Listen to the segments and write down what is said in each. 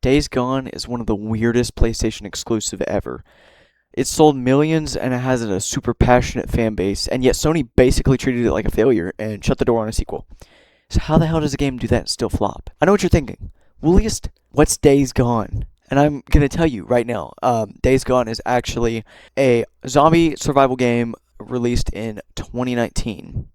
Days Gone is one of the weirdest PlayStation exclusive ever. It sold millions and it has a super passionate fan base, and yet Sony basically treated it like a failure and shut the door on a sequel. So how the hell does a game do that and still flop? I know what you're thinking. Williest, what's Days Gone? And I'm gonna tell you right now, Days Gone is actually a zombie survival game released in 2019.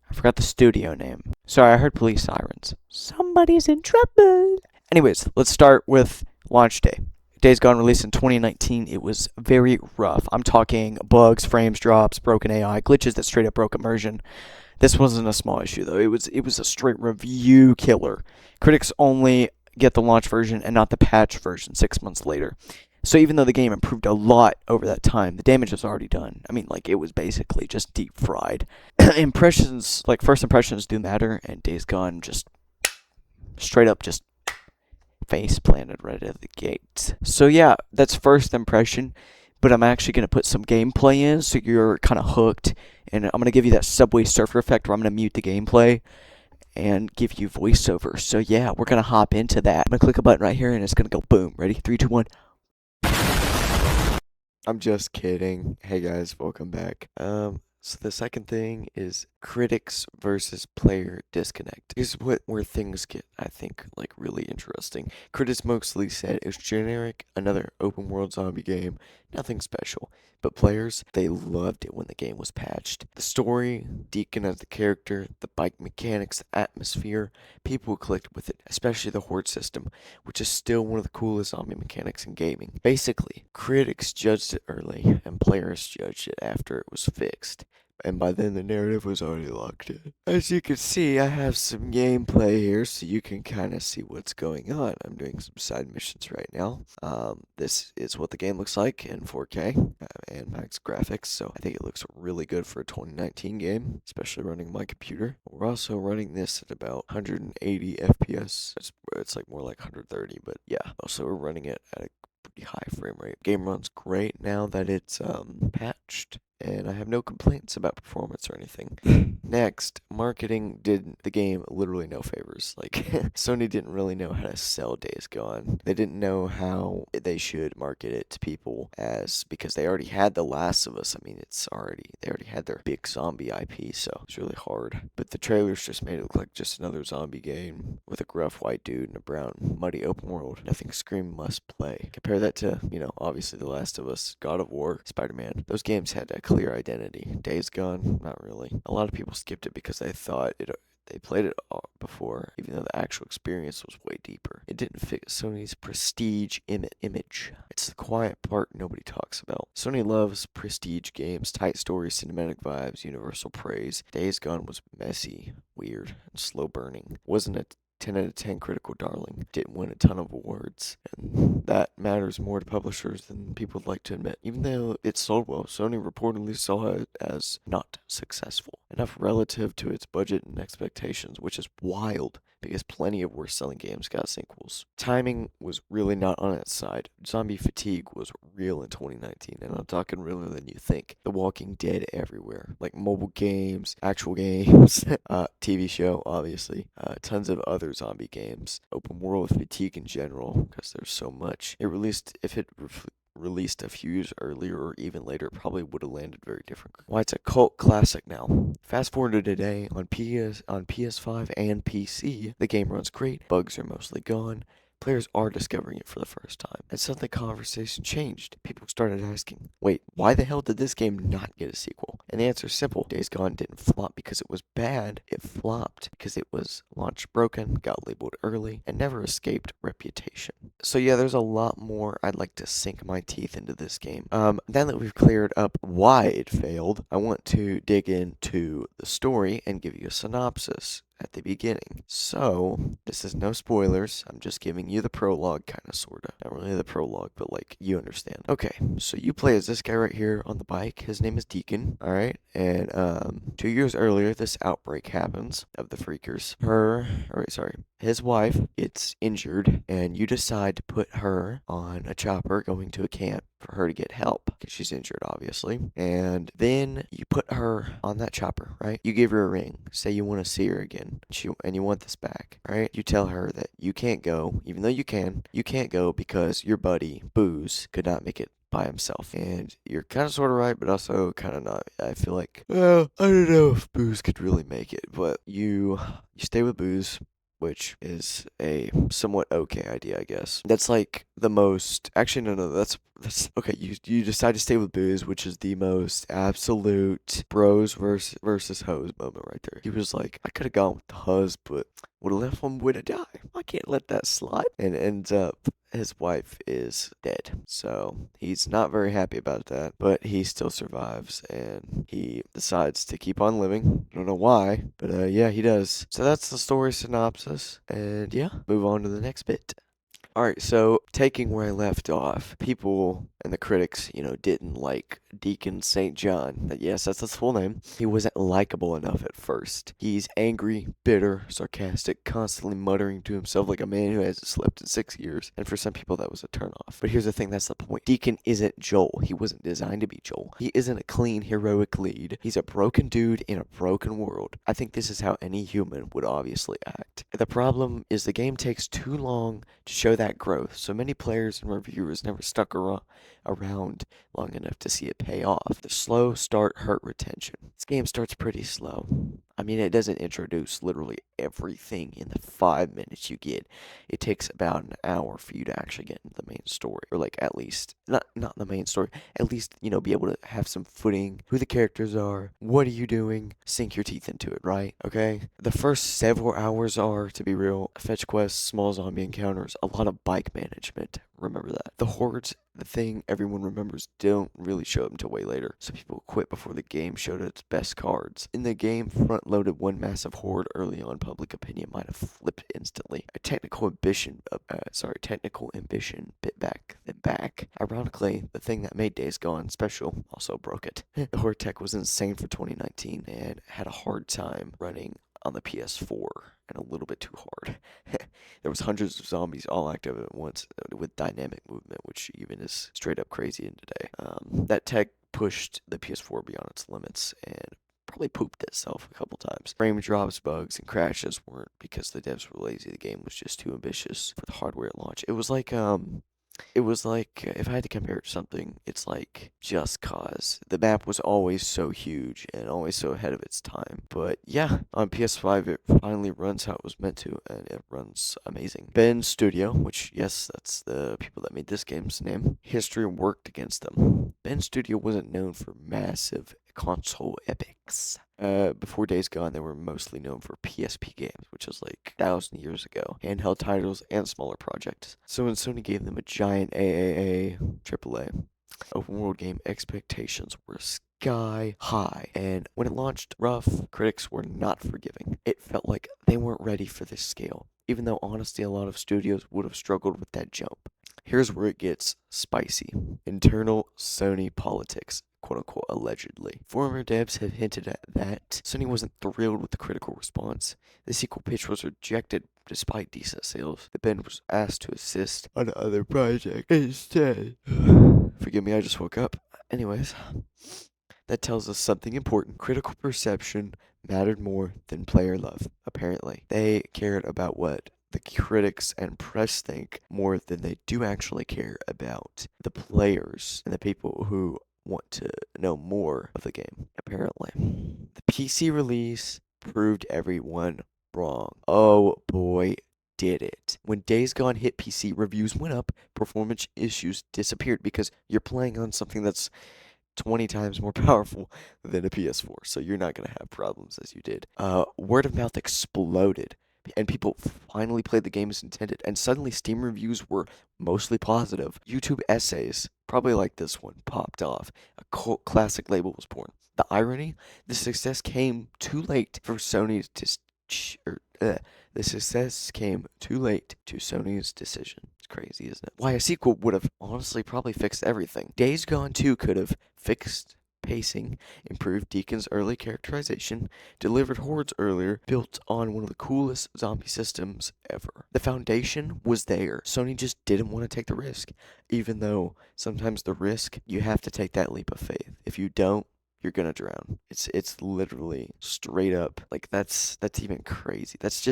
I forgot the studio name. Sorry, I heard police sirens. Somebody's in trouble. Anyways, let's start with launch day. Days Gone released in 2019. It was very rough. I'm talking bugs, frames drops, broken AI, glitches that straight up broke immersion. This wasn't a small issue though. It was a straight review killer. Critics only get the launch version and not the patch version 6 months later. So even though the game improved a lot over that time, the damage was already done. I mean, like, it was basically just deep fried. Impressions, like first impressions do matter, and Days Gone just straight up just face planted right at the gate. So yeah, that's first impression, but I'm actually going to put some gameplay in so you're kind of hooked, and I'm going to give you that Subway Surfer effect where I'm going to mute the gameplay and give you voiceover. So yeah, we're going to hop into that. I'm going to click a button right here and it's going to go boom. Ready? 3, 2, 1. I'm just kidding. Hey guys, welcome back. So the second thing is critics versus player disconnect. Here's where things get, I think, like really interesting. Critics mostly said it was generic, another open world zombie game, nothing special. But players, they loved it when the game was patched. The story, Deacon as the character, the bike mechanics, the atmosphere, people clicked with it, especially the horde system, which is still one of the coolest zombie mechanics in gaming. Basically, critics judged it early, and players judged it after it was fixed. And by then the narrative was already locked in. As you can see, I have some gameplay here so you can kind of see what's going on. I'm doing some side missions right now. This is what the game looks like in 4K and max graphics, so I think it looks really good for a 2019 game, especially running my computer. We're also running this at about 180 FPS. It's like more like 130, but yeah. Also, we're running it at a pretty high frame rate. Game runs great now that it's patched, and I have no complaints about performance or anything. Next, marketing did the game literally no favors. Like, Sony didn't really know how to sell Days Gone. They didn't know how they should market it to people because they already had The Last of Us. I mean, they already had their big zombie IP, so it's really hard. But the trailers just made it look like just another zombie game with a gruff white dude and a brown, muddy open world. Nothing Scream must play. Compare that to, obviously The Last of Us, God of War, Spider-Man. Those games had a clear identity. Days Gone, not really. A lot of people skipped it because they thought they played it before, even though the actual experience was way deeper. It didn't fit Sony's prestige image. It's the quiet part nobody talks about. Sony loves prestige games, tight stories, cinematic vibes, universal praise. Days Gone was messy, weird, and slow burning. Wasn't a 10 out of 10 critical darling. Didn't win a ton of awards, and that matters more to publishers than people would like to admit. Even though it sold well, Sony reportedly saw it as not successful enough relative to its budget and expectations, which is wild because plenty of worse selling games got sequels. Timing was really not on its side. Zombie fatigue was real in 2019, and I'm talking realer than you think. The Walking Dead everywhere, like mobile games, actual games, TV show, obviously, tons of other zombie games, open world fatigue in general, because there's so much. If it released a few years earlier or even later, it probably would have landed very different. Why it's a cult classic now. Fast forward to today, on PS5 and PC, the game runs great, bugs are mostly gone, players are discovering it for the first time. And suddenly the conversation changed. People started asking, wait, why the hell did this game not get a sequel? And the answer is simple. Days Gone didn't flop because it was bad. It flopped because it was launched broken, got labeled early, and never escaped reputation. So yeah, there's a lot more I'd like to sink my teeth into this game. Now that we've cleared up why it failed, I want to dig into the story and give you a synopsis at the beginning. So, this is no spoilers. I'm just giving you the prologue, kind of, sort of. Not really the prologue, but like, you understand. Okay, so you play as this guy right here on the bike. His name is Deacon, alright? And, 2 years earlier, this outbreak happens of the Freakers. His wife gets injured, and you decide to put her on a chopper going to a camp for her to get help because she's injured, obviously. And then you put her on that chopper, right? You give her a ring. Say you want to see her again, and you want this back, right? You tell her that you can't go, even though you can. You can't go because your buddy Booze could not make it by himself. And you're kind of sort of right, but also kind of not. I feel like, well, I don't know if Booze could really make it, but you stay with Booze, which is a somewhat okay idea, I guess. That's like the most. Actually, no, that's okay. You decide to stay with Booze, which is the most absolute bros versus hoes moment right there. He was like, I could have gone with the hus, but would have left one way to die. I can't let that slide. And ends up his wife is dead. So he's not very happy about that, but he still survives and he decides to keep on living. I don't know why, but yeah, he does. So that's the story synopsis. And yeah, move on to the next bit. Alright, so taking where I left off, people and the critics, didn't like Deacon St. John. Yes, that's his full name. He wasn't likable enough at first. He's angry, bitter, sarcastic, constantly muttering to himself like a man who hasn't slept in 6 years. And for some people, that was a turnoff. But here's the thing, that's the point. Deacon isn't Joel. He wasn't designed to be Joel. He isn't a clean, heroic lead. He's a broken dude in a broken world. I think this is how any human would obviously act. The problem is the game takes too long to show that growth, so many players and reviewers never stuck around long enough to see it pay off. The slow start hurt retention. This game starts pretty slow. I mean, it doesn't introduce literally everything in the 5 minutes you get. It takes about an hour for you to actually get into the main story, or like at least not the main story. At least be able to have some footing, who the characters are, what are you doing, sink your teeth into it, right? Okay. The first several hours are, to be real, fetch quests, small zombie encounters, a lot of bike management. Remember that. The hordes, the thing everyone remembers, don't really show up until way later. So people quit before the game showed its best cards. In the game, front-loaded one massive horde early on, public opinion might have flipped instantly. A technical ambition bit back then back. Ironically, the thing that made Days Gone special also broke it. The horde tech was insane for 2019 and had a hard time running on the PS4 and a little bit too hard. There was hundreds of zombies all active at once with dynamic movement, which even is straight up crazy in today. That tech pushed the PS4 beyond its limits and probably pooped itself a couple times. Frame drops, bugs, and crashes weren't because the devs were lazy. The game was just too ambitious for the hardware at launch. It was like if I had to compare it to something, it's like Just Cause. The map was always so huge and always so ahead of its time. But yeah, on PS5 it finally runs how it was meant to, and it runs amazing. Ben Studio, which yes, that's the people that made this game's name, history worked against them. Ben Studio wasn't known for massive console epics. Before Days Gone, they were mostly known for PSP games, which was like 1,000 years ago, handheld titles and smaller projects. So when Sony gave them a giant AAA open world game, expectations were sky high, and when it launched rough, critics were not forgiving. It felt like they weren't ready for this scale, even though honestly a lot of studios would have struggled with that jump. Here's where it gets spicy. Internal Sony politics, quote unquote, allegedly. Former devs have hinted at that Sony wasn't thrilled with the critical response. The sequel pitch was rejected despite decent sales. The band was asked to assist on other projects instead. Forgive me, I just woke up. Anyways, that tells us something important. Critical perception mattered more than player love, apparently. They cared about what the critics and press think more than they do actually care about the players and the people who want to know more of the game, apparently. The PC release proved everyone wrong. Oh boy, did it. When Days Gone hit PC, reviews went up, performance issues disappeared because you're playing on something that's 20 times more powerful than a PS4, so you're not going to have problems as you did. Word of mouth exploded, and people finally played the game as intended, and suddenly Steam reviews were mostly positive. YouTube essays, probably like this one, popped off. A cult classic label was born. The irony? The success came too late for Sony's the success came too late to Sony's decision. It's crazy, isn't it? Why, a sequel would have honestly probably fixed everything. Days Gone 2 could have fixed pacing, improved Deacon's early characterization, delivered hordes earlier, built on one of the coolest zombie systems ever. The foundation was there. Sony just didn't want to take the risk, even though sometimes the risk, you have to take that leap of faith. If you don't, you're gonna drown. It's literally straight up like that's even crazy. That's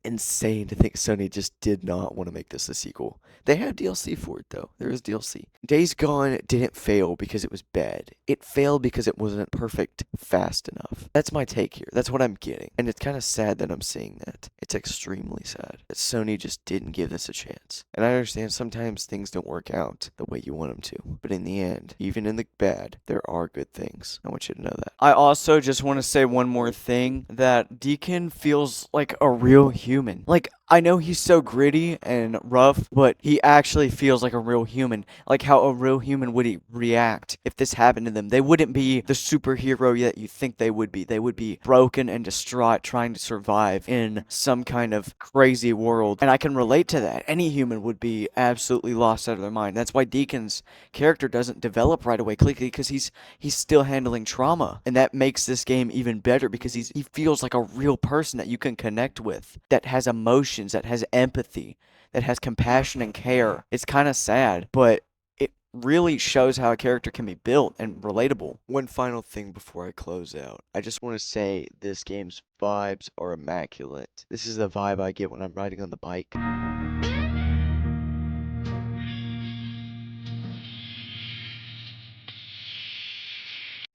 insane to think Sony just did not want to make this a sequel. They have DLC for it though. There is DLC. Days Gone didn't fail because it was bad. It failed because it wasn't perfect fast enough. That's my take here. That's what I'm getting. And it's kind of sad that I'm seeing that. It's extremely sad that Sony just didn't give this a chance. And I understand sometimes things don't work out the way you want them to. But in the end, even in the bad, there are good things. I want you to know that. I also just want to say one more thing, that Deacon feels like a real human. Like, I know he's so gritty and rough, but he actually feels like a real human. Like how a real human would react if this happened to them. They wouldn't be the superhero that you think they would be. They would be broken and distraught, trying to survive in some kind of crazy world. And I can relate to that. Any human would be absolutely lost out of their mind. That's why Deacon's character doesn't develop right away quickly, because he's still handling trauma, and that makes this game even better because he feels like a real person that you can connect with, that has emotions, that has empathy, that has compassion and care. It's kind of sad, but it really shows how a character can be built and relatable. One final thing before I close out. I just want to say this game's vibes are immaculate. This is the vibe I get when I'm riding on the bike.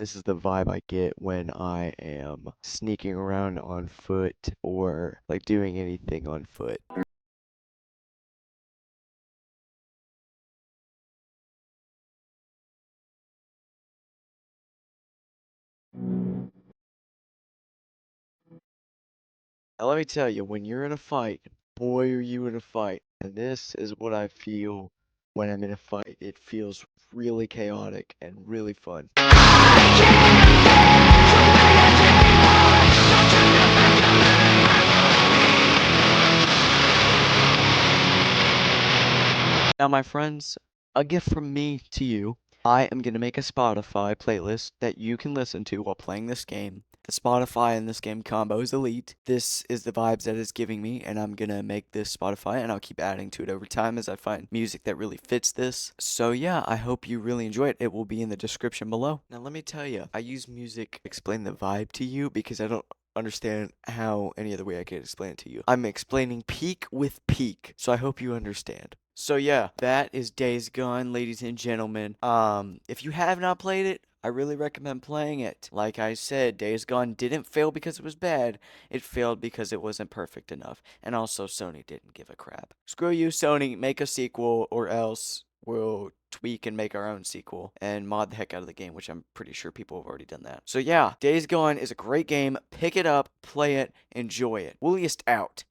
This is the vibe I get when I am sneaking around on foot or like doing anything on foot. Now let me tell you, when you're in a fight, boy are you in a fight. And this is what I feel when I'm in a fight. It feels really chaotic and really fun. Now, my friends, a gift from me to you. I am going to make a Spotify playlist that you can listen to while playing this game. The Spotify and this game combo is elite. This is the vibes that it's giving me, and I'm going to make this Spotify, and I'll keep adding to it over time as I find music that really fits this. So yeah, I hope you really enjoy it. It will be in the description below. Now, let me tell you, I use music to explain the vibe to you because I don't understand how any other way I could explain it to you. I'm explaining peak with peak, so I hope you understand. So yeah, that is Days Gone, ladies and gentlemen. If you have not played it, I really recommend playing it. Like I said, Days Gone didn't fail because it was bad. It failed because it wasn't perfect enough. And also, Sony didn't give a crap. Screw you, Sony. Make a sequel, or else we'll tweak and make our own sequel and mod the heck out of the game, which I'm pretty sure people have already done that. So yeah, Days Gone is a great game. Pick it up, play it, enjoy it. Wooliest out.